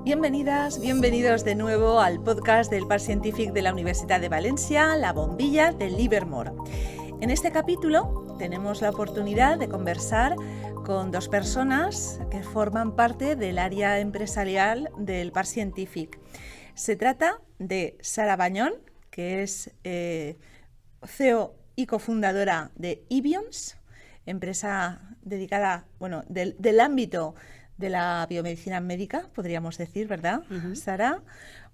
Bienvenidas, bienvenidos de nuevo al podcast del Parc Científic de la Universidad de Valencia, La Bombilla de Livermore. En este capítulo tenemos la oportunidad de conversar con dos personas que forman parte del área empresarial del Parc Científic. Se trata de Sara Bañón, que es CEO y cofundadora de Ibions, empresa dedicada, del ámbito de la biomedicina médica, podríamos decir, ¿verdad, Sara?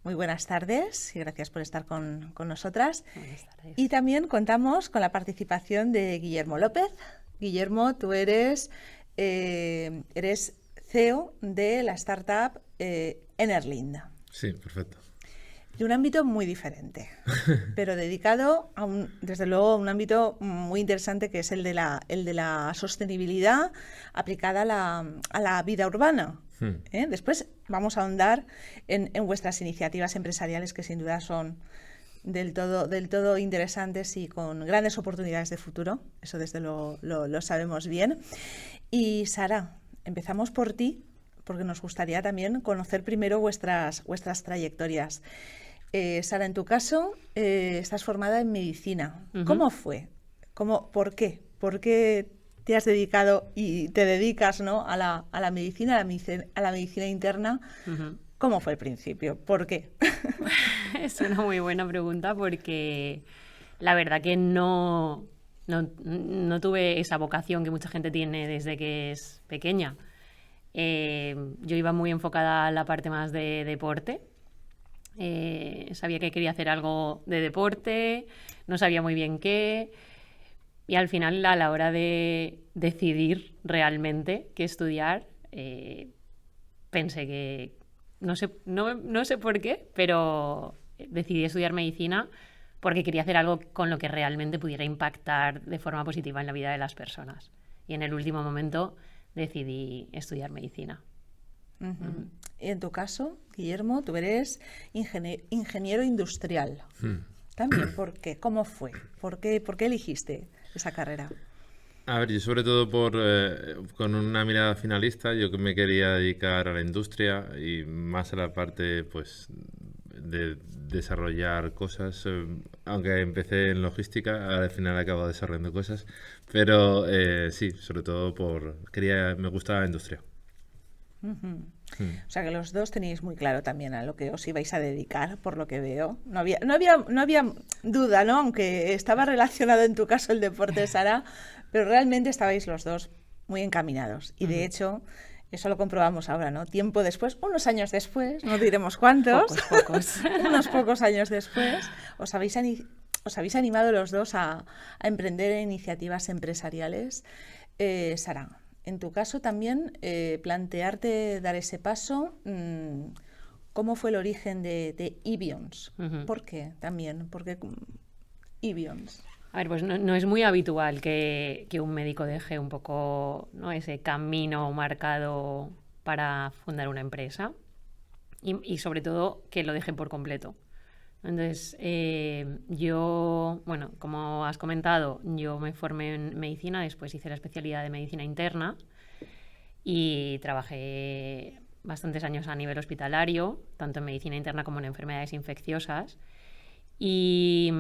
Muy buenas tardes y gracias por estar con nosotras. Buenas tardes. Y también contamos con la participación de Guillermo López. Guillermo, tú eres CEO de la startup Enerlind. Sí, perfecto. De un ámbito muy diferente, pero dedicado desde luego a un ámbito muy interesante, que es el de la sostenibilidad aplicada a la vida urbana. Después vamos a ahondar en vuestras iniciativas empresariales, que sin duda son del todo interesantes y con grandes oportunidades de futuro. Eso desde luego lo sabemos bien. Y Sara, empezamos por ti, porque nos gustaría también conocer primero vuestras trayectorias. Sara, en tu caso, estás formada en medicina. ¿Cómo fue? ¿Por qué? ¿Por qué te has dedicado y te dedicas, ¿no, a la medicina, a la medicina interna? ¿Cómo fue el principio? ¿Por qué? Es una muy buena pregunta, porque la verdad que no tuve esa vocación que mucha gente tiene desde que es pequeña. Yo iba muy enfocada a la parte más de deporte. Sabía que quería hacer algo de deporte, no sabía muy bien qué, y al final, a la hora de decidir realmente qué estudiar, pensé que no sé por qué, pero decidí estudiar medicina porque quería hacer algo con lo que realmente pudiera impactar de forma positiva en la vida de las personas, y en el último momento decidí estudiar medicina. Y en tu caso, Guillermo, tú eres ingeniero industrial. También, ¿por qué? ¿Cómo fue? ¿Por qué elegiste esa carrera? A ver, yo sobre todo con una mirada finalista, yo que me quería dedicar a la industria y más a la parte, pues, de desarrollar cosas, aunque empecé en logística, al final acabo desarrollando cosas, pero sí, sobre todo me gustaba la industria. O sea que los dos teníais muy claro también a lo que os ibais a dedicar, por lo que veo. No había duda, ¿no? Aunque estaba relacionado en tu caso el deporte, Sara, pero realmente estabais los dos muy encaminados. Y de hecho, eso lo comprobamos ahora, ¿no? Tiempo después, unos años después, no diremos cuántos, Pocos. unos pocos años después, os habéis animado los dos a emprender iniciativas empresariales. Sara, en tu caso también, plantearte dar ese paso, ¿cómo fue el origen de Ibions? ¿Por qué también? ¿Por qué Ibions? A ver, pues no es muy habitual que un médico deje un poco, ¿no?, ese camino marcado para fundar una empresa, y sobre todo que lo deje por completo. Entonces, yo, como has comentado, yo me formé en medicina, después hice la especialidad de medicina interna y trabajé bastantes años a nivel hospitalario, tanto en medicina interna como en enfermedades infecciosas. Y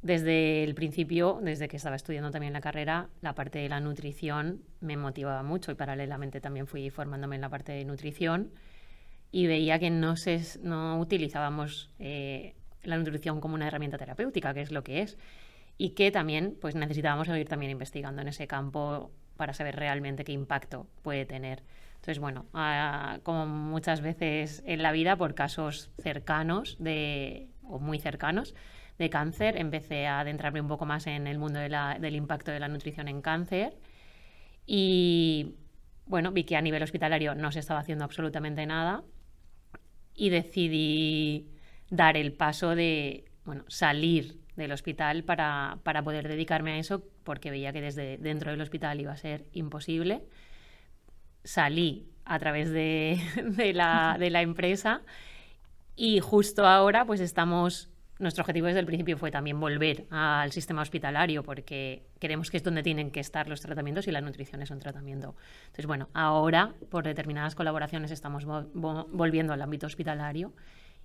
desde el principio, desde que estaba estudiando también la carrera, la parte de la nutrición me motivaba mucho, y paralelamente también fui formándome en la parte de nutrición, y veía que no utilizábamos la nutrición como una herramienta terapéutica, que es lo que es, y que también, pues, necesitábamos seguir también investigando en ese campo para saber realmente qué impacto puede tener. Entonces, como muchas veces en la vida, por casos cercanos o muy cercanos de cáncer, empecé a adentrarme un poco más en el mundo del impacto de la nutrición en cáncer, y vi que a nivel hospitalario no se estaba haciendo absolutamente nada, y decidí dar el paso de salir del hospital para poder dedicarme a eso, porque veía que desde dentro del hospital iba a ser imposible. Salí a través de la empresa, y justo ahora pues estamos nuestro objetivo desde el principio fue también volver al sistema hospitalario porque creemos que es donde tienen que estar los tratamientos y la nutrición es un tratamiento. Entonces, bueno, ahora por determinadas colaboraciones estamos volviendo al ámbito hospitalario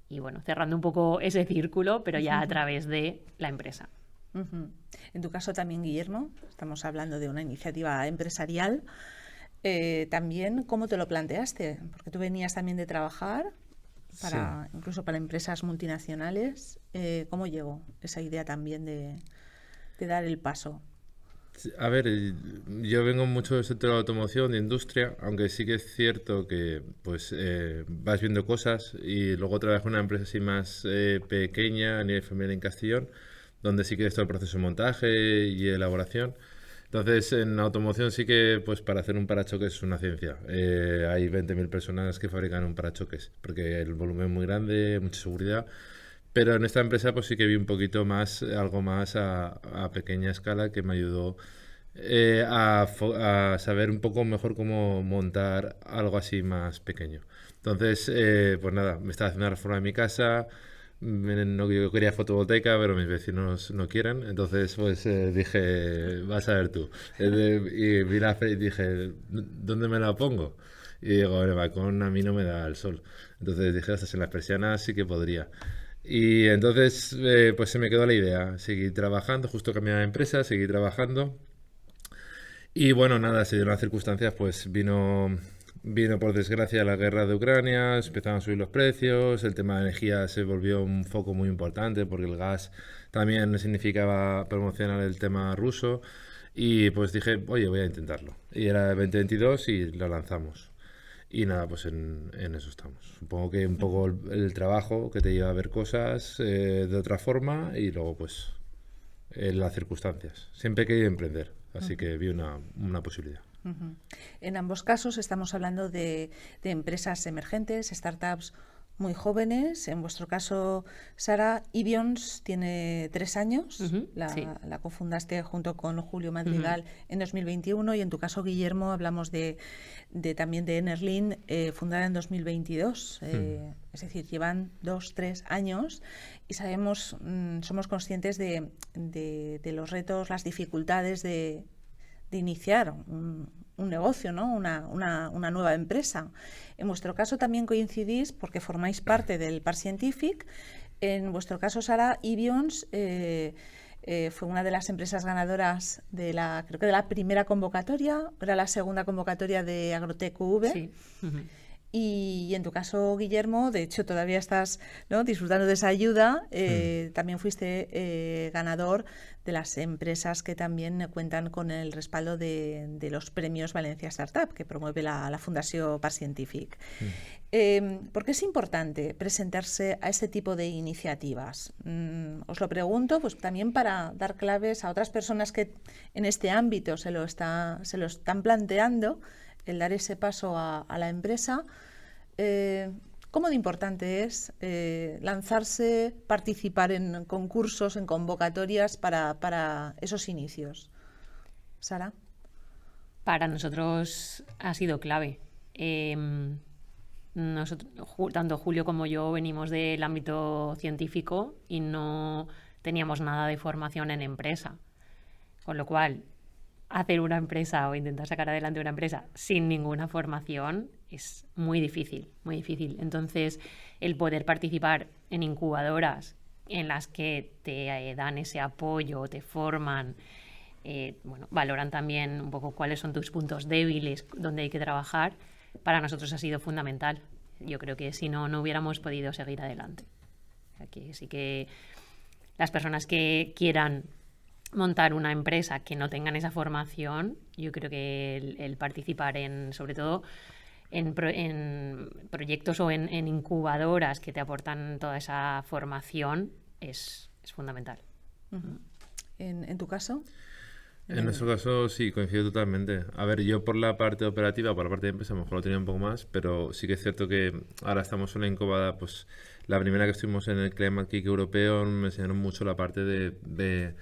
y, bueno, cerrando un poco ese círculo, pero ya a través de la empresa. En tu caso también, Guillermo, estamos hablando de una iniciativa empresarial. También, ¿cómo te lo planteaste? Porque tú venías también de trabajar incluso para empresas multinacionales. ¿Cómo llegó esa idea también de dar el paso? A ver, yo vengo mucho del sector de la automoción, de industria, aunque sí que es cierto que pues vas viendo cosas y luego trabajo en una empresa así más pequeña a nivel familiar en Castellón, donde sí que es todo el proceso de montaje y elaboración. Entonces, en automoción sí que, pues para hacer un parachoques es una ciencia. Hay 20.000 personas que fabrican un parachoques, porque el volumen es muy grande, mucha seguridad. Pero en esta empresa pues sí que vi un poquito más, algo más a pequeña escala que me ayudó a saber un poco mejor cómo montar algo así más pequeño. Entonces, pues nada, me estaba haciendo la reforma de mi casa. Yo quería fotovoltaica, pero mis vecinos no quieren. Entonces, pues dije, vas a ver tú. Y vi la y dije, ¿dónde me la pongo? Y digo, en el balcón a mí no me da el sol. Entonces dije, hasta en las persianas sí que podría. Y entonces, pues se me quedó la idea. Seguí trabajando, justo cambié de empresa, seguí trabajando. Y bueno, nada, se dieron las circunstancias, pues vino por desgracia la guerra de Ucrania, empezaron a subir los precios, el tema de energía se volvió un foco muy importante porque el gas también significaba promocionar el tema ruso y pues dije, oye, voy a intentarlo. Y era el 2022 y lo lanzamos. Y nada, pues en eso estamos. Supongo que un poco el trabajo que te lleva a ver cosas de otra forma y luego pues las circunstancias. Siempre he querido emprender, así que vi una posibilidad. En ambos casos estamos hablando de empresas emergentes, startups muy jóvenes. En vuestro caso, Sara, Ibions tiene 3 años. Sí. La cofundaste junto con Julio Madrigal en 2021 y en tu caso, Guillermo, hablamos también de Enerlin, fundada en 2022. Es decir, llevan 2-3 años y sabemos, somos conscientes de los retos, las dificultades de iniciar un negocio, ¿no? Una nueva empresa. En vuestro caso también coincidís porque formáis parte del Parc Scientific. En vuestro caso, Sara, Ibions fue una de las empresas ganadoras creo que de la primera convocatoria, era la segunda convocatoria de Agrotec UV. Sí. Y en tu caso, Guillermo, de hecho todavía estás, ¿no?, disfrutando de esa ayuda. También fuiste ganador de las empresas que también cuentan con el respaldo de los premios Valencia Startup, que promueve la Fundación Parc Scientific. ¿Por qué es importante presentarse a este tipo de iniciativas? Os lo pregunto pues también para dar claves a otras personas que en este ámbito se lo están planteando, el dar ese paso a la empresa. ¿Cómo de importante es lanzarse, participar en concursos, en convocatorias para esos inicios? Sara. Para nosotros ha sido clave. Tanto Julio como yo venimos del ámbito científico y no teníamos nada de formación en empresa. Con lo cual, hacer una empresa o intentar sacar adelante una empresa sin ninguna formación es muy difícil, muy difícil. Entonces, el poder participar en incubadoras en las que te dan ese apoyo, te forman, valoran también un poco cuáles son tus puntos débiles, dónde hay que trabajar, para nosotros ha sido fundamental. Yo creo que si no, no hubiéramos podido seguir adelante. Aquí sí que las personas que quieran montar una empresa que no tengan esa formación, yo creo que el participar sobre todo en proyectos o en incubadoras que te aportan toda esa formación es fundamental. ¿En tu caso? En nuestro caso sí, coincido totalmente. A ver, yo por la parte operativa, por la parte de empresa, a lo mejor lo tenía un poco más, pero sí que es cierto que ahora estamos en una incubada, pues la primera que estuvimos en el Climate Kick europeo me enseñaron mucho la parte de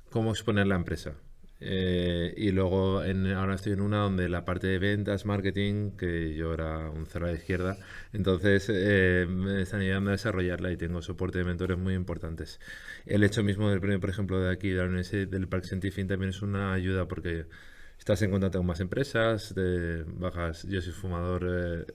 cómo exponer la empresa. Y luego ahora estoy en una donde la parte de ventas, marketing, que yo era un cero a la izquierda, entonces me están ayudando a desarrollarla y tengo soporte de mentores muy importantes. El hecho mismo del premio, por ejemplo, de aquí, de la Universidad del Parque Científico, también es una ayuda porque estás en contacto con más empresas, yo soy fumador,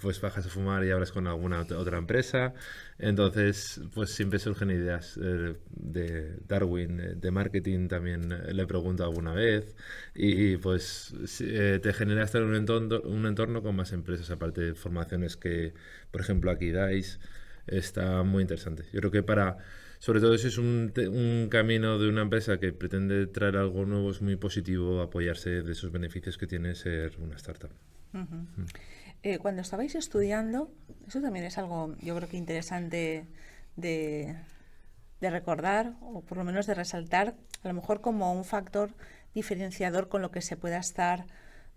pues bajas a fumar y hablas con alguna otra empresa. Entonces, pues siempre surgen ideas de Darwin, de marketing también le pregunto alguna vez. Y pues te genera estar en un entorno con más empresas, aparte de formaciones que, por ejemplo, aquí dais. Está muy interesante. Yo creo que sobre todo si es un camino de una empresa que pretende traer algo nuevo, es muy positivo apoyarse de esos beneficios que tiene ser una startup. Cuando estabais estudiando, eso también es algo, yo creo que interesante de recordar, o por lo menos de resaltar, a lo mejor como un factor diferenciador con lo que se pueda estar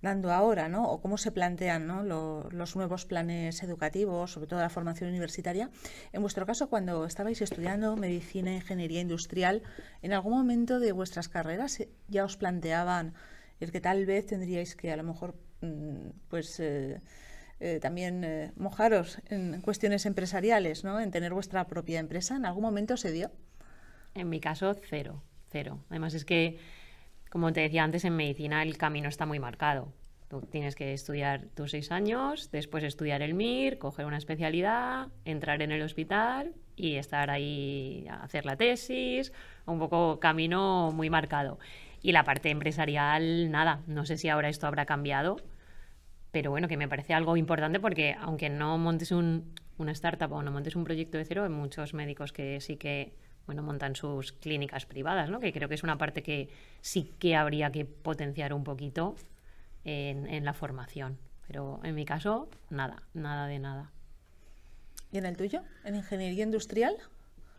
dando ahora, ¿no? O cómo se plantean, ¿no? los nuevos planes educativos, sobre todo la formación universitaria. En vuestro caso, cuando estabais estudiando medicina, ingeniería industrial, ¿en algún momento de vuestras carreras ya os planteaban el que tal vez tendríais que a lo mejor también mojaros en cuestiones empresariales, ¿no? En tener vuestra propia empresa? ¿En algún momento se dio? En mi caso, cero. Además es que, como te decía antes, en medicina el camino está muy marcado. Tú tienes que estudiar tus 6 años, después estudiar el MIR, coger una especialidad, entrar en el hospital y estar ahí a hacer la tesis, un poco camino muy marcado. Y la parte empresarial, nada, no sé si ahora esto habrá cambiado, pero bueno, que me parece algo importante porque aunque no montes una startup o no montes un proyecto de cero, hay muchos médicos que sí que montan sus clínicas privadas, ¿no? Que creo que es una parte que sí que habría que potenciar un poquito en la formación. Pero en mi caso, nada de nada. ¿Y en el tuyo? ¿En ingeniería industrial?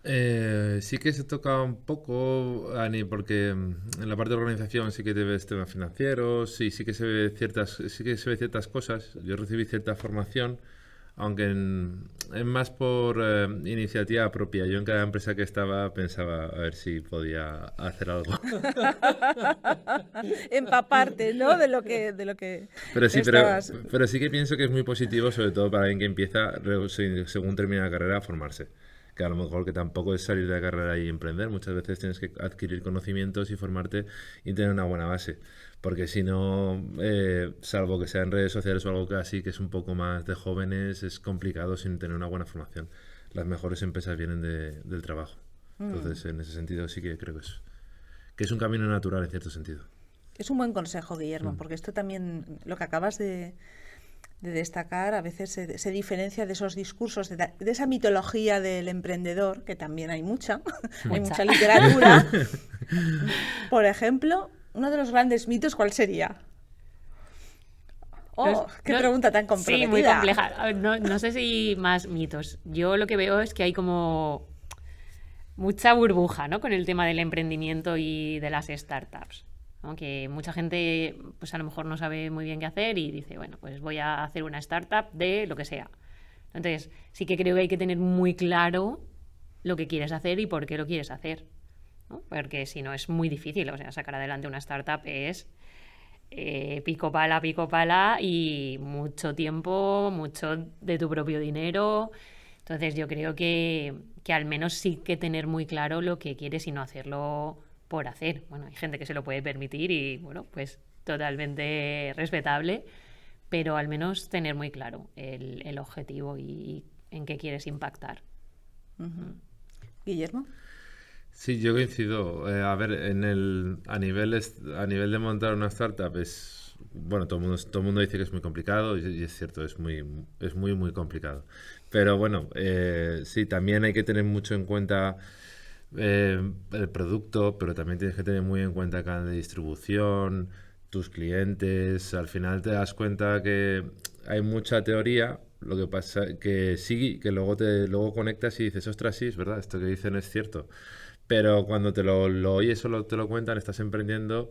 Sí que se toca un poco, Ani, porque en la parte de organización sí que te ves temas financieros, sí que se ve ciertas cosas. Yo recibí cierta formación, aunque es más por iniciativa propia. Yo en cada empresa que estaba pensaba a ver si podía hacer algo. Empaparte, ¿no? De lo que pero sí que pienso que es muy positivo, sobre todo para alguien que empieza, según termina la carrera, a formarse. Que a lo mejor que tampoco es salir de la carrera y emprender. Muchas veces tienes que adquirir conocimientos y formarte y tener una buena base. Porque si no, salvo que sea en redes sociales o algo que así, que es un poco más de jóvenes, es complicado sin tener una buena formación. Las mejores empresas vienen del trabajo. Entonces, en ese sentido sí que creo que es un camino natural en cierto sentido. Es un buen consejo, Guillermo, porque esto también, lo que acabas de destacar, a veces se diferencia de esos discursos, de esa mitología del emprendedor, que también hay mucha, hay mucha literatura. Por ejemplo, uno de los grandes mitos, ¿cuál sería? ¡Qué pregunta tan comprometida! Sí, muy compleja. No sé si más mitos. Yo lo que veo es que hay como mucha burbuja, ¿no? Con el tema del emprendimiento y de las startups. Aunque mucha gente pues a lo mejor no sabe muy bien qué hacer y dice, bueno, pues voy a hacer una startup de lo que sea. Entonces, sí que creo que hay que tener muy claro lo que quieres hacer y por qué lo quieres hacer, ¿no? Porque si no es muy difícil, o sea, sacar adelante una startup es pico pala y mucho tiempo, mucho de tu propio dinero. Entonces yo creo que al menos sí que tener muy claro lo que quieres y no hacerlo por hacer. Bueno, hay gente que se lo puede permitir y, bueno, pues totalmente respetable, pero al menos tener muy claro el objetivo y en qué quieres impactar. Guillermo. Sí, yo coincido. A ver, a nivel de montar una startup bueno, todo el mundo dice que es muy complicado y es cierto, es muy complicado. Pero bueno, sí, también hay que tener mucho en cuenta el producto, pero también tienes que tener muy en cuenta cada de distribución, tus clientes. Al final te das cuenta que hay mucha teoría, lo que pasa que sí, que luego conectas y dices, ostras, sí, es verdad, esto que dicen es cierto. Pero cuando te lo oyes o te lo cuentan, estás emprendiendo,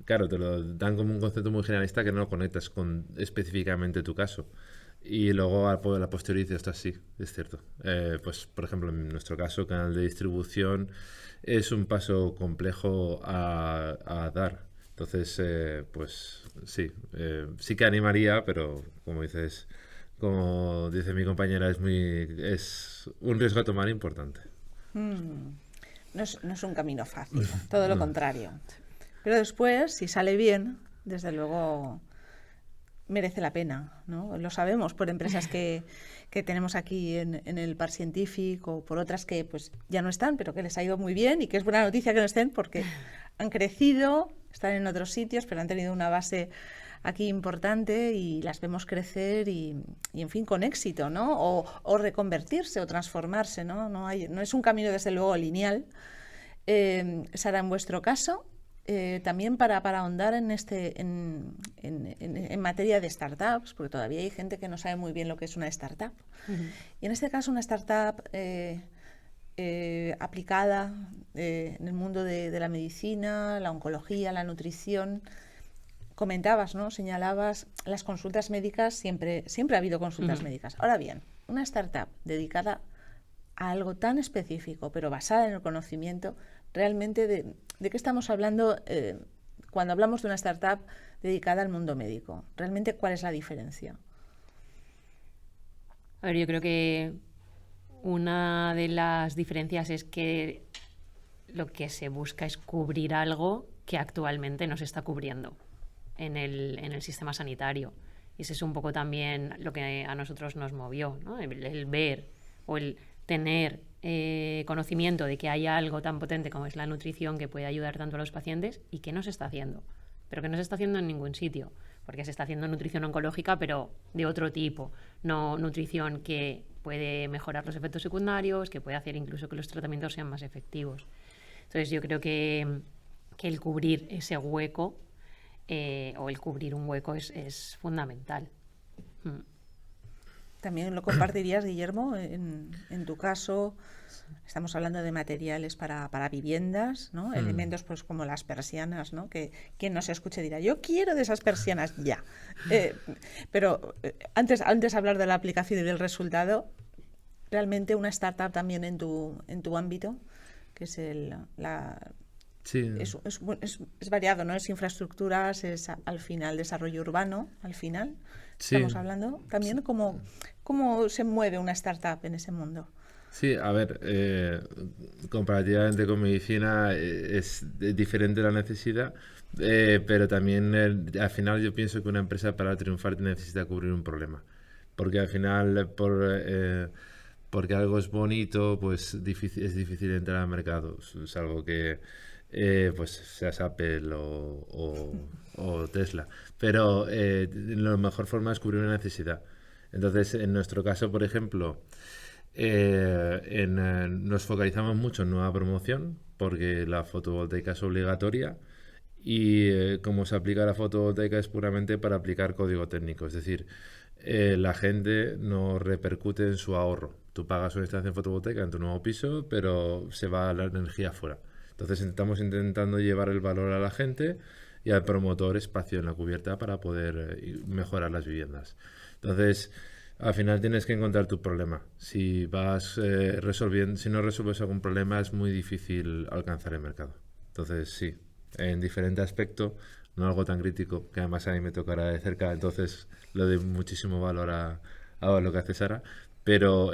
claro, te lo dan como un concepto muy generalista que no lo conectas con específicamente tu caso. Y luego a la posteriori dices, ostras, sí, es cierto. Pues, por ejemplo, en nuestro caso, canal de distribución es un paso complejo a dar. Entonces, pues sí, sí que animaría, pero como dice mi compañera, es un riesgo a tomar importante. No es un camino fácil, todo lo No. contrario. Pero después, si sale bien, desde luego merece la pena, ¿no? Lo sabemos por empresas que tenemos aquí en el Parc Científic o por otras que pues ya no están, pero que les ha ido muy bien y que es buena noticia que no estén porque han crecido, están en otros sitios, pero han tenido una base aquí importante y las vemos crecer y en fin, con éxito, ¿no? O reconvertirse o transformarse, ¿no? No es un camino, desde luego, lineal. Sara, en vuestro caso, también para ahondar en materia de startups, porque todavía hay gente que no sabe muy bien lo que es una startup. Y en este caso, una startup aplicada en el mundo de la medicina, la oncología, la nutrición. Comentabas, ¿no? Señalabas las consultas médicas, siempre ha habido consultas médicas. Ahora bien, una startup dedicada a algo tan específico, pero basada en el conocimiento, realmente ¿de qué estamos hablando cuando hablamos de una startup dedicada al mundo médico? ¿Realmente cuál es la diferencia? A ver, yo creo que una de las diferencias es que lo que se busca es cubrir algo que actualmente no se está cubriendo en el sistema sanitario. Y ese es un poco también lo que a nosotros nos movió, ¿no? El ver o el tener conocimiento de que hay algo tan potente como es la nutrición que puede ayudar tanto a los pacientes y que no se está haciendo, pero que no se está haciendo en ningún sitio, porque se está haciendo nutrición oncológica, pero de otro tipo, no nutrición que puede mejorar los efectos secundarios, que puede hacer incluso que los tratamientos sean más efectivos. Entonces yo creo que el cubrir ese hueco o el cubrir un hueco es fundamental. También lo compartirías, Guillermo, en tu caso. Estamos hablando de materiales para viviendas, ¿no? Elementos pues como las persianas, ¿no? Que quien no se escuche dirá, yo quiero de esas persianas ya. Pero antes de hablar de la aplicación y del resultado, realmente una startup también en tu ámbito, que es Sí. es variado, ¿no? Es infraestructuras, es al final desarrollo urbano, al final. Sí. Estamos hablando también cómo se mueve una startup en ese mundo. Sí, a ver, comparativamente con medicina es diferente la necesidad, pero también al final yo pienso que una empresa para triunfar necesita cubrir un problema, porque al final porque algo es bonito, pues es difícil entrar al mercado, salvo que pues seas Apple o Tesla, pero la mejor forma es cubrir una necesidad. Entonces, en nuestro caso, por ejemplo, nos focalizamos mucho en nueva promoción porque la fotovoltaica es obligatoria y como se aplica la fotovoltaica es puramente para aplicar código técnico, es decir, la gente no repercute en su ahorro. Tú pagas una instalación fotovoltaica en tu nuevo piso, pero se va la energía fuera. Entonces estamos intentando llevar el valor a la gente y al promotor espacio en la cubierta para poder mejorar las viviendas. Entonces, al final tienes que encontrar tu problema. Si si no resuelves algún problema, es muy difícil alcanzar el mercado. Entonces, sí, en diferente aspecto, no algo tan crítico, que además a mí me tocará de cerca, entonces le doy muchísimo valor a lo que hace Sara, pero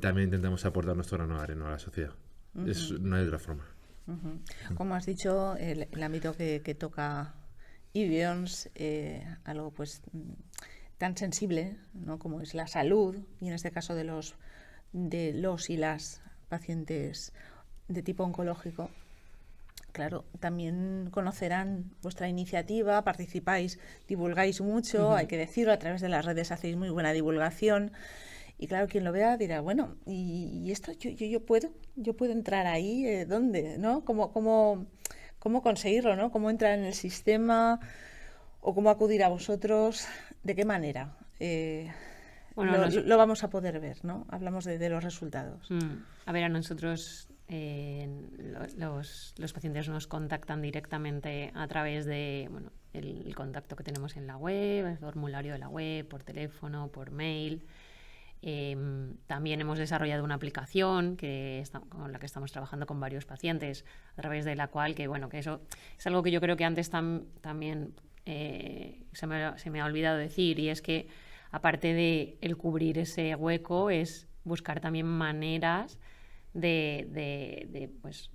también intentamos aportar nuestro grano de arena a la sociedad. No hay otra forma. Como has dicho, el ámbito que toca Ibions, algo pues tan sensible, ¿no? Como es la salud, y en este caso de los y las pacientes de tipo oncológico. Claro, también conocerán vuestra iniciativa, participáis, divulgáis mucho, hay que decirlo, a través de las redes hacéis muy buena divulgación. Y claro, quien lo vea dirá, bueno, ¿y esto yo puedo entrar ahí? ¿Dónde? ¿No? ¿Cómo conseguirlo? ¿No? ¿Cómo entrar en el sistema? ¿O cómo acudir a vosotros? ¿De qué manera? Bueno, lo vamos a poder ver, ¿no? Hablamos de los resultados. A ver, a nosotros los pacientes nos contactan directamente a través de el contacto que tenemos en la web, el formulario de la web, por teléfono, por mail. También hemos desarrollado una aplicación con la que estamos trabajando con varios pacientes, a través de la cual, que eso es algo que yo creo que antes también se me ha olvidado decir, y es que aparte de el cubrir ese hueco, es buscar también maneras de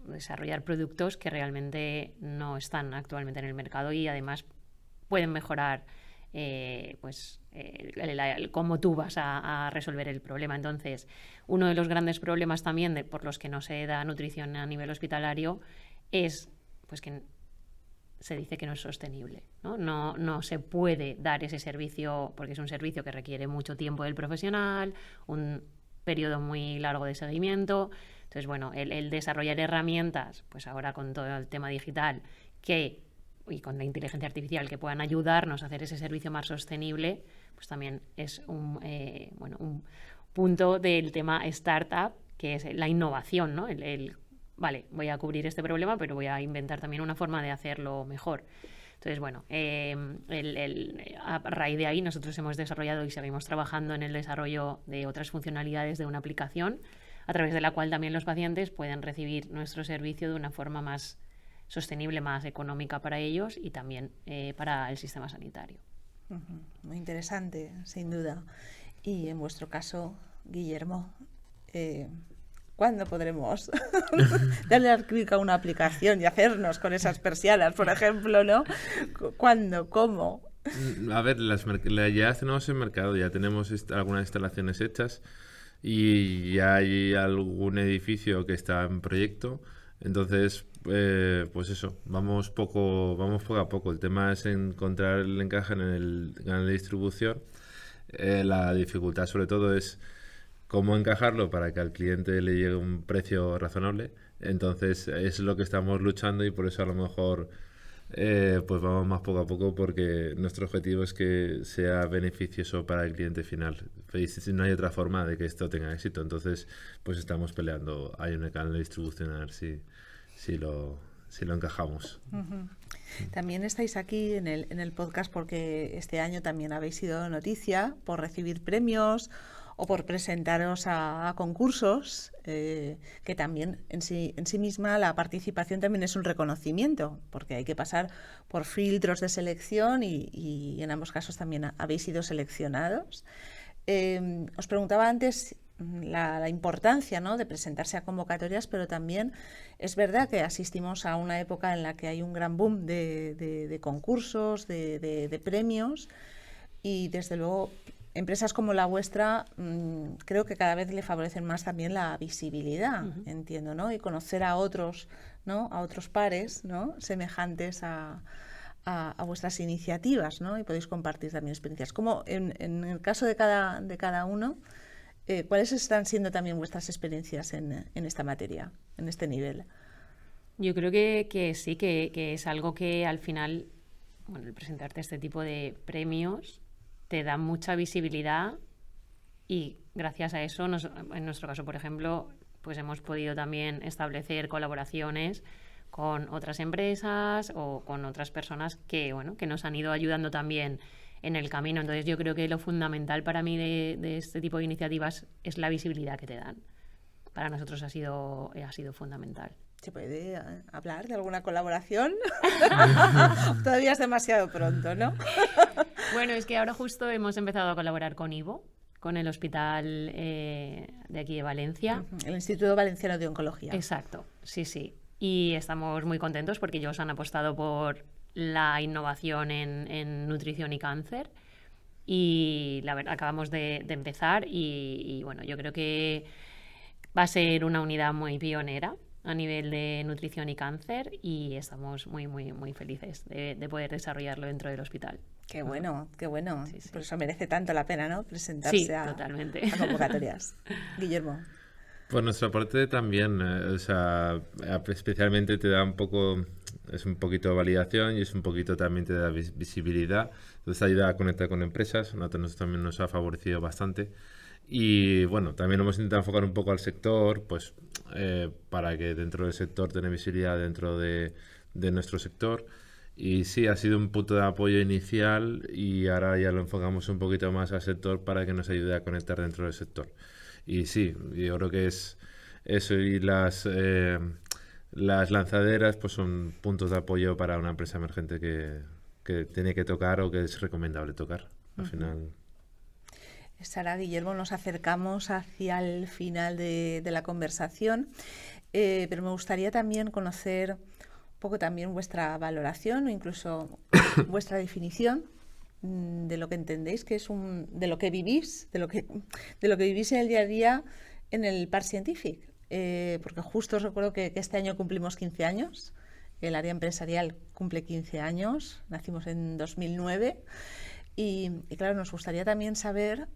desarrollar productos que realmente no están actualmente en el mercado y además pueden mejorar cómo tú vas a resolver el problema. Entonces, uno de los grandes problemas también por los que no se da nutrición a nivel hospitalario es pues que se dice que no es sostenible, ¿no? No se puede dar ese servicio porque es un servicio que requiere mucho tiempo del profesional, un periodo muy largo de seguimiento. Entonces, bueno, el desarrollar herramientas, pues ahora con todo el tema digital y con la inteligencia artificial que puedan ayudarnos a hacer ese servicio más sostenible, pues también es un punto del tema startup, que es la innovación, ¿no? Vale, voy a cubrir este problema, pero voy a inventar también una forma de hacerlo mejor. Entonces, bueno, a raíz de ahí nosotros hemos desarrollado y seguimos trabajando en el desarrollo de otras funcionalidades de una aplicación a través de la cual también los pacientes pueden recibir nuestro servicio de una forma más sostenible, más económica para ellos y también para el sistema sanitario. Muy interesante, sin duda. Y en vuestro caso, Guillermo, ¿cuándo podremos darle al clic a una aplicación y hacernos con esas persianas, por ejemplo, ¿no? ¿Cuándo? ¿Cómo? A ver, ya tenemos el mercado, ya tenemos algunas instalaciones hechas y ya hay algún edificio que está en proyecto. Entonces, pues eso, vamos poco a poco. El tema es encontrar el encaje en el canal de distribución. La dificultad sobre todo es cómo encajarlo para que al cliente le llegue un precio razonable. Entonces es lo que estamos luchando y por eso a lo mejor pues vamos más poco a poco, porque nuestro objetivo es que sea beneficioso para el cliente final. No hay otra forma de que esto tenga éxito. Entonces pues estamos peleando ahí en el canal de distribución a ver si lo encajamos. Uh-huh. También estáis aquí en el podcast porque este año también habéis sido noticia por recibir premios o por presentaros a concursos, que también en sí misma la participación también es un reconocimiento, porque hay que pasar por filtros de selección y en ambos casos también habéis sido seleccionados. Os preguntaba antes la importancia, ¿no?, de presentarse a convocatorias, pero también es verdad que asistimos a una época en la que hay un gran boom de concursos, de premios, y desde luego empresas como la vuestra creo que cada vez le favorecen más también la visibilidad, entiendo, ¿no?, y conocer a otros, ¿no?, a otros pares, ¿no?, semejantes a vuestras iniciativas, ¿no?, y podéis compartir también experiencias. Como en el caso de cada uno, ¿cuáles están siendo también vuestras experiencias en esta materia, en este nivel? Yo creo que sí, que es algo que al final, bueno, el presentarte este tipo de premios te da mucha visibilidad y gracias a eso, en nuestro caso, por ejemplo, pues hemos podido también establecer colaboraciones con otras empresas o con otras personas que nos han ido ayudando también en el camino. Entonces yo creo que lo fundamental para mí de este tipo de iniciativas es la visibilidad que te dan. Para nosotros ha sido fundamental. ¿Se puede hablar de alguna colaboración? Todavía es demasiado pronto, ¿no? Bueno, es que ahora justo hemos empezado a colaborar con Ivo, con el hospital de aquí de Valencia. El Instituto Valenciano de Oncología. Exacto, sí. Y estamos muy contentos porque ellos han apostado por la innovación en nutrición y cáncer. Y la verdad, acabamos de empezar y bueno, yo creo que va a ser una unidad muy pionera a nivel de nutrición y cáncer y estamos muy, muy, muy felices de poder desarrollarlo dentro del hospital. Qué bueno, qué bueno. Sí. Sí. Por eso merece tanto la pena, ¿no?, presentarse totalmente. a convocatorias. Guillermo. Por nuestra parte también, especialmente te da un poquito de validación y es un poquito también te da visibilidad. Entonces ayuda a conectar con empresas, a nosotros también nos ha favorecido bastante. Y bueno, también hemos intentado enfocar un poco al sector, pues para que dentro del sector tenga visibilidad dentro de nuestro sector. Y sí, ha sido un punto de apoyo inicial y ahora ya lo enfocamos un poquito más al sector para que nos ayude a conectar dentro del sector. Y sí, yo creo que es eso y las lanzaderas pues son puntos de apoyo para una empresa emergente que tiene que tocar o que es recomendable tocar. Al final... Sara, Guillermo, nos acercamos hacia el final de la conversación, pero me gustaría también conocer un poco también vuestra valoración o incluso vuestra definición de lo que entendéis que es de lo que vivís, de lo que vivís en el día a día en el Parc Scientific. Porque justo os recuerdo que este año cumplimos 15 años, el área empresarial cumple 15 años, nacimos en 2009 y claro, nos gustaría también saber,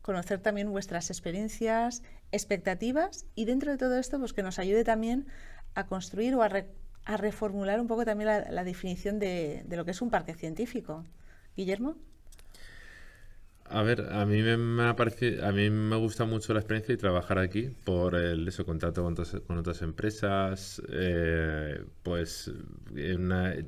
conocer también vuestras experiencias, expectativas y dentro de todo esto pues que nos ayude también a construir o a reformular un poco también la definición de lo que es un parque científico. Guillermo. A ver, a mí me gusta mucho la experiencia y trabajar aquí por ese contacto con otras empresas, pues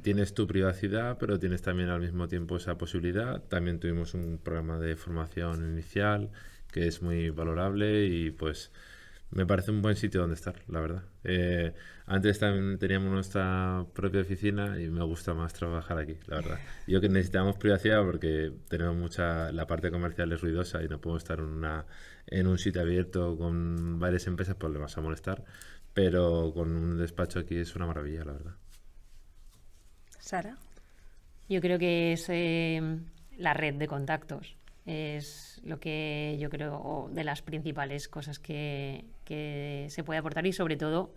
tienes tu privacidad, pero tienes también al mismo tiempo esa posibilidad. También tuvimos un programa de formación inicial que es muy valorable y pues me parece un buen sitio donde estar, la verdad. Antes también teníamos nuestra propia oficina y me gusta más trabajar aquí, la verdad. Yo que necesitamos privacidad porque tenemos la parte comercial es ruidosa y no podemos estar en un sitio abierto con varias empresas, pues le vas a molestar. Pero con un despacho aquí es una maravilla, la verdad. Sara. Yo creo que es la red de contactos. Es lo que yo creo de las principales cosas que se puede aportar y sobre todo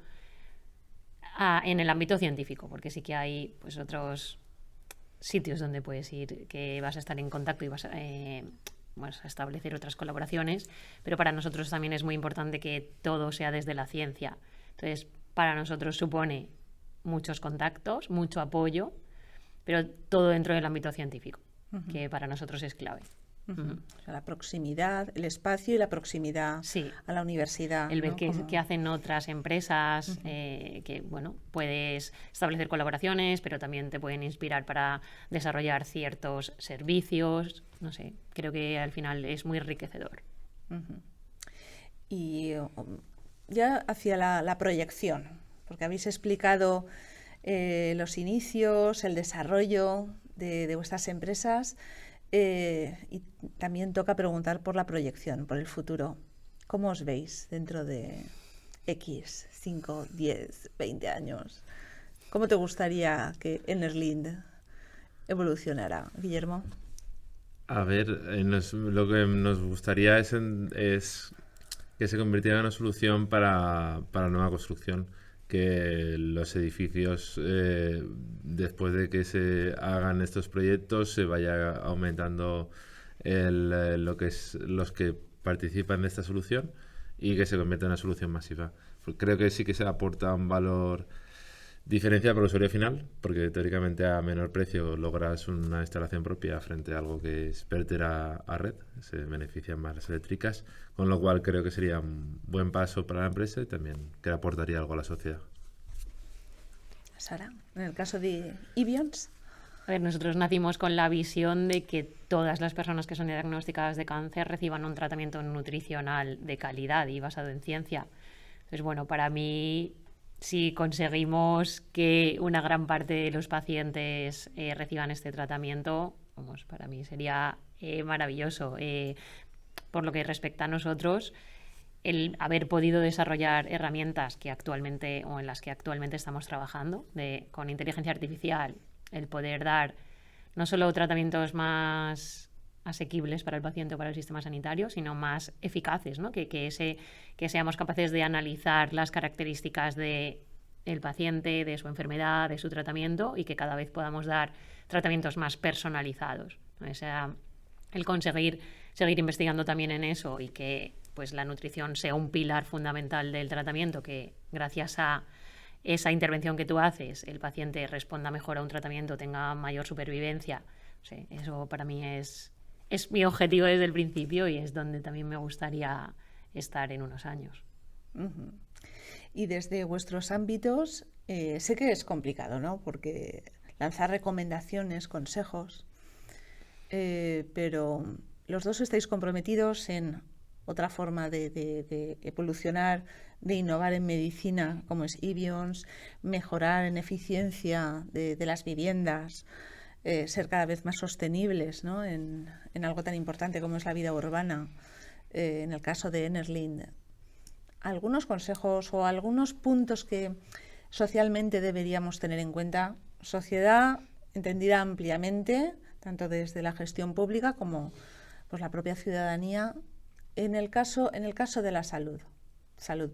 en el ámbito científico, porque sí que hay pues otros sitios donde puedes ir que vas a estar en contacto y vas a establecer otras colaboraciones, pero para nosotros también es muy importante que todo sea desde la ciencia. Entonces, para nosotros supone muchos contactos, mucho apoyo, pero todo dentro del ámbito científico, que para nosotros es clave. O sea, la proximidad, el espacio y la proximidad a la universidad. El ver ¿no? qué hacen otras empresas, que bueno, puedes establecer colaboraciones, pero también te pueden inspirar para desarrollar ciertos servicios. No sé, creo que al final es muy enriquecedor. Y ya hacia la proyección, porque habéis explicado los inicios, el desarrollo de vuestras empresas. Y también toca preguntar por la proyección, por el futuro. ¿Cómo os veis dentro de X, 5, 10, 20 años? ¿Cómo te gustaría que Enerlind evolucionara, Guillermo? A ver, lo que nos gustaría es que se convirtiera en una solución para la nueva construcción. Que los edificios, después de que se hagan estos proyectos, se vaya aumentando lo que es los que participan de esta solución y que se convierta en una solución masiva. Creo que sí que se aporta un valor diferencial para el usuario final, porque teóricamente a menor precio logras una instalación propia frente a algo que es verter a red, se benefician más las eléctricas, con lo cual creo que sería un buen paso para la empresa y también que aportaría algo a la sociedad. Sara, en el caso de Evians. A ver, nosotros nacimos con la visión de que todas las personas que son diagnosticadas de cáncer reciban un tratamiento nutricional de calidad y basado en ciencia. Entonces, bueno, para mí, si conseguimos que una gran parte de los pacientes reciban este tratamiento, vamos, para mí sería maravilloso. Por lo que respecta a nosotros, el haber podido desarrollar herramientas que actualmente o en las que actualmente estamos trabajando con inteligencia artificial, el poder dar no solo tratamientos más asequibles para el paciente o para el sistema sanitario, sino más eficaces, ¿no? Que seamos capaces de analizar las características del paciente, de su enfermedad, de su tratamiento y que cada vez podamos dar tratamientos más personalizados, ¿no? O sea, el conseguir seguir investigando también en eso y que pues la nutrición sea un pilar fundamental del tratamiento, que gracias a esa intervención que tú haces, el paciente responda mejor a un tratamiento, tenga mayor supervivencia. Sí, eso para mí es mi objetivo desde el principio y es donde también me gustaría estar en unos años. Y desde vuestros ámbitos, Sé que es complicado, ¿no? Porque lanzar recomendaciones, consejos, pero los dos estáis comprometidos en otra forma de evolucionar, de innovar en medicina, como es Ibions, mejorar en eficiencia de las viviendas, ser cada vez más sostenibles, ¿no? En algo tan importante como es la vida urbana. En el caso de Enerlind, algunos consejos o algunos puntos que socialmente deberíamos tener en cuenta. Sociedad entendida ampliamente, tanto desde la gestión pública como pues, la propia ciudadanía, en el caso de la salud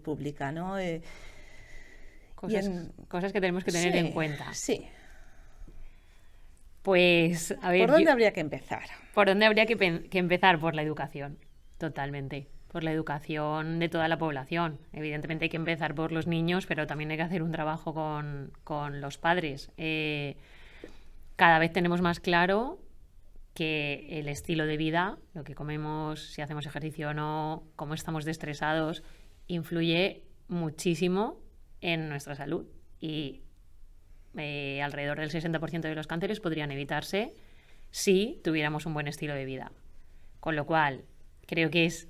pública, ¿no? Cosas que tenemos que tener en cuenta. Sí. Pues, a ver, ¿Por dónde habría que empezar? ¿Por dónde habría que empezar? Por la educación, totalmente. Por la educación de toda la población. Evidentemente hay que empezar por los niños, pero también hay que hacer un trabajo con los padres. Cada vez tenemos más claro que el estilo de vida, lo que comemos, si hacemos ejercicio o no, cómo estamos de estresados, influye muchísimo en nuestra salud. Y alrededor del 60% de los cánceres podrían evitarse si tuviéramos un buen estilo de vida. Con lo cual, creo que es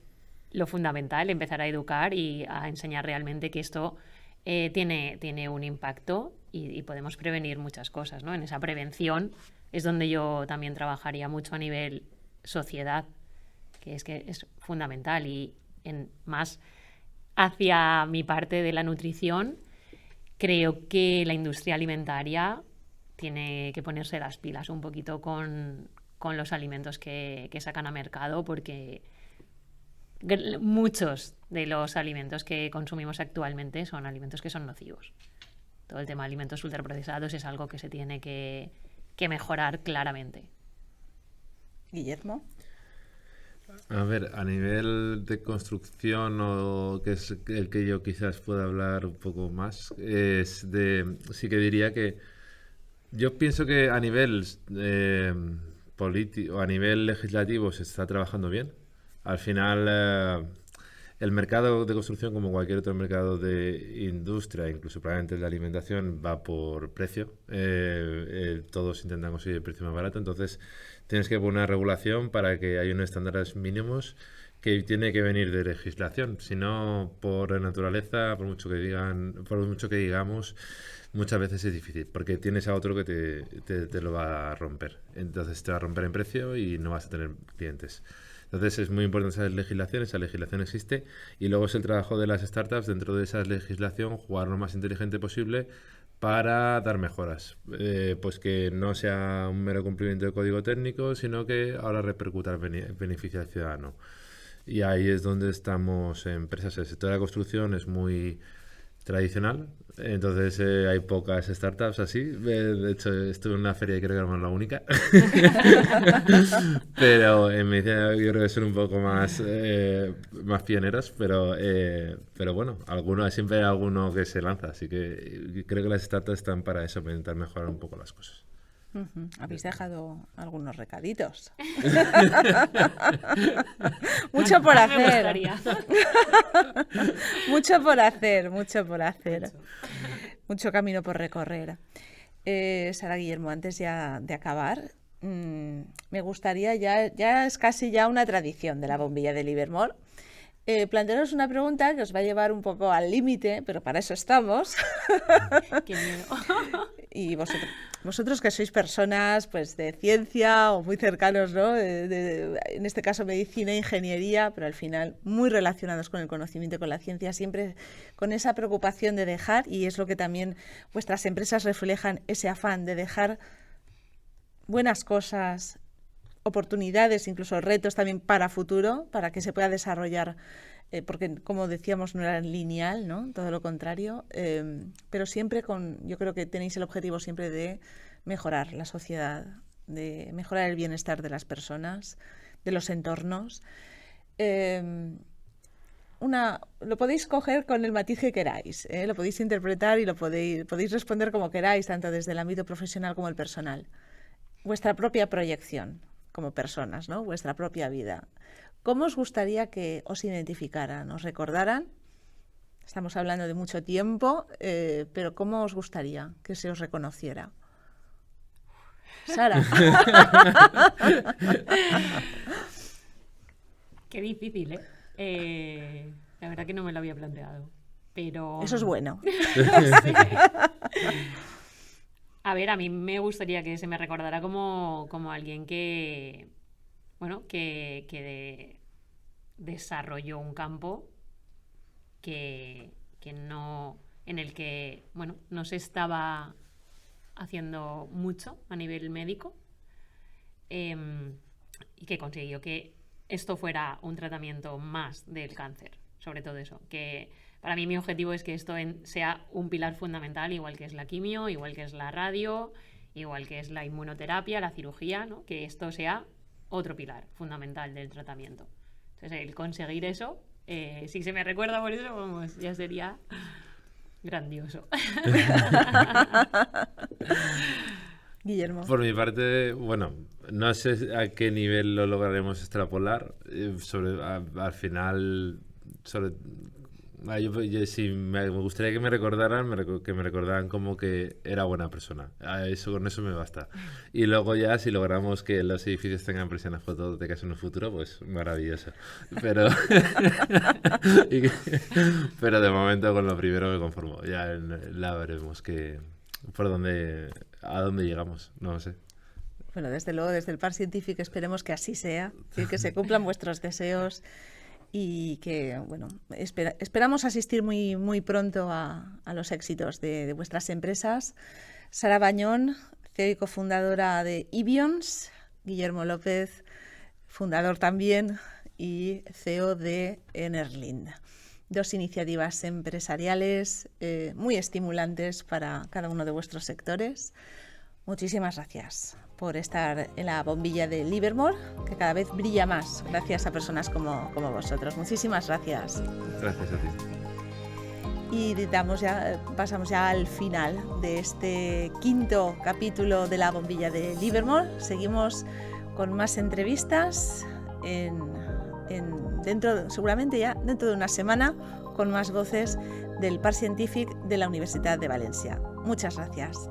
lo fundamental, empezar a educar y a enseñar realmente que esto tiene un impacto y podemos prevenir muchas cosas, ¿no? En esa prevención es donde yo también trabajaría mucho a nivel sociedad, que es fundamental. Y más hacia mi parte de la nutrición, creo que la industria alimentaria tiene que ponerse las pilas un poquito con los alimentos que sacan a mercado, porque muchos de los alimentos que consumimos actualmente son alimentos que son nocivos. Todo el tema de alimentos ultraprocesados es algo que se tiene que mejorar claramente. Guillermo. A ver, a nivel de construcción, o que es el que yo quizás pueda hablar un poco más, sí que diría que yo pienso que a nivel político, a nivel legislativo se está trabajando bien. Al final, el mercado de construcción, como cualquier otro mercado de industria, incluso probablemente de alimentación, va por precio. Todos intentan conseguir el precio más barato, entonces tienes que poner una regulación para que haya unos estándares mínimos que tiene que venir de legislación. Si no, por naturaleza, por mucho que digamos, muchas veces es difícil, porque tienes a otro que te lo va a romper. Entonces te va a romper en precio y no vas a tener clientes. Entonces es muy importante esa legislación existe, y luego es el trabajo de las startups dentro de esa legislación jugar lo más inteligente posible para dar mejoras. Pues que no sea un mero cumplimiento de código técnico, sino que ahora repercuta el beneficio al ciudadano. Y ahí es donde estamos empresas. El sector de la construcción es muy tradicional, entonces hay pocas startups así. De hecho, estuve en una feria y creo que era la única. Pero en medicina yo creo que son un poco más pioneros, pero bueno, siempre hay alguno que se lanza, así que creo que las startups están para eso, para intentar mejorar un poco las cosas. Habéis dejado algunos recaditos. Mucho por hacer. Mucho por hacer. Mucho camino por recorrer. Sara, Guillermo, antes ya de acabar, me gustaría, ya es casi ya una tradición de la bombilla de Livermore, plantearos una pregunta que os va a llevar un poco al límite, pero para eso estamos. Qué miedo. Y vosotros que sois personas pues de ciencia o muy cercanos, ¿no? En este caso medicina e ingeniería, pero al final muy relacionados con el conocimiento y con la ciencia, siempre con esa preocupación de dejar, y es lo que también vuestras empresas reflejan, ese afán de dejar buenas cosas, oportunidades, incluso retos también para futuro, para que se pueda desarrollar, porque como decíamos no era lineal, ¿no? Todo lo contrario, pero siempre yo creo que tenéis el objetivo siempre de mejorar la sociedad, de mejorar el bienestar de las personas, de los entornos. Lo podéis coger con el matiz que queráis, lo podéis interpretar y podéis responder como queráis, tanto desde el ámbito profesional como el personal. Vuestra propia proyección como personas, ¿no? Vuestra propia vida. ¿Cómo os gustaría que os identificaran, os recordaran? Estamos hablando de mucho tiempo, pero ¿cómo os gustaría que se os reconociera? Sara. Qué difícil, ¿eh? La verdad que no me lo había planteado, pero... Eso es bueno. Sí. A ver, a mí me gustaría que se me recordara como alguien que, bueno, que desarrolló un campo que no, en el que, bueno, no se estaba haciendo mucho a nivel médico, y que consiguió que esto fuera un tratamiento más del cáncer, sobre todo eso, que para mí mi objetivo es que esto sea un pilar fundamental, igual que es la quimio, igual que es la radio, igual que es la inmunoterapia, la cirugía, ¿no? Que esto sea otro pilar fundamental del tratamiento. Entonces, el conseguir eso, si se me recuerda por eso, vamos, ya sería grandioso. Guillermo. Por mi parte, bueno, no sé a qué nivel lo lograremos extrapolar. Al final, yo sí me gustaría que me recordaran, que me recordaran como que era buena persona. Con eso me basta. Y luego ya, si logramos que los edificios tengan presiones fotovoltaicas en un futuro, pues maravilloso. Pero, pero de momento con lo primero me conformo. Ya la veremos a dónde llegamos, no lo sé. Bueno, desde luego, desde el Parc Scientific esperemos que así sea, que se cumplan vuestros deseos y que, bueno, esperamos asistir muy, muy pronto a los éxitos de vuestras empresas. Sara Bañón, CEO y cofundadora de Ibions, Guillermo López, fundador también y CEO de Enerlind. Dos iniciativas empresariales muy estimulantes para cada uno de vuestros sectores. Muchísimas gracias por estar en la bombilla de Livermore, que cada vez brilla más gracias a personas como vosotros. Muchísimas gracias. Gracias a ti. Y pasamos ya al final de este 5º capítulo de la bombilla de Livermore. Seguimos con más entrevistas seguramente ya dentro de una semana, con más voces del Parc Scientific de la Universidad de Valencia. Muchas gracias.